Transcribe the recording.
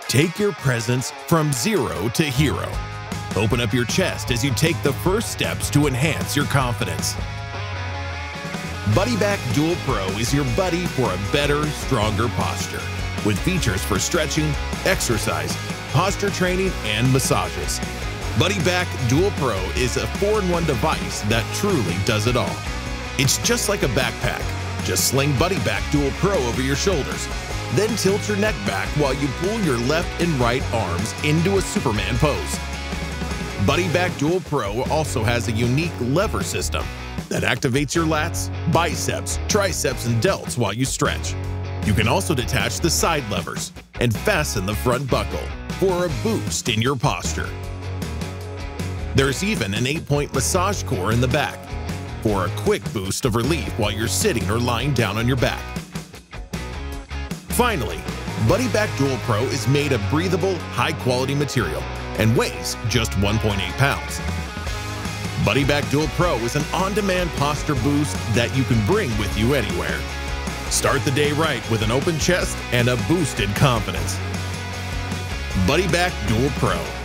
Take your presence from zero to hero. Open up your chest as you take the first steps to enhance your confidence. Buddyback DualPro is your buddy for a better, stronger posture, with features for stretching, exercise, posture training, and massages. Buddyback DualPro is a 4-in-1 device that truly does it all. It's just like a backpack. Just sling Buddyback DualPro over your shoulders, then tilt your neck back while you pull your left and right arms into a Superman pose. Buddyback DualPro also has a unique lever system that activates your lats, biceps, triceps, and delts while you stretch. You can also detach the side levers and fasten the front buckle for a boost in your posture. There's even an 8-point massage core in the back for a quick boost of relief while you're sitting or lying down on your back. Finally, Buddyback DualPro is made of breathable, high-quality material and weighs just 1.8 pounds. Buddyback DualPro is an on-demand posture boost that you can bring with you anywhere. Start the day right with an open chest and a boosted confidence. Buddyback DualPro.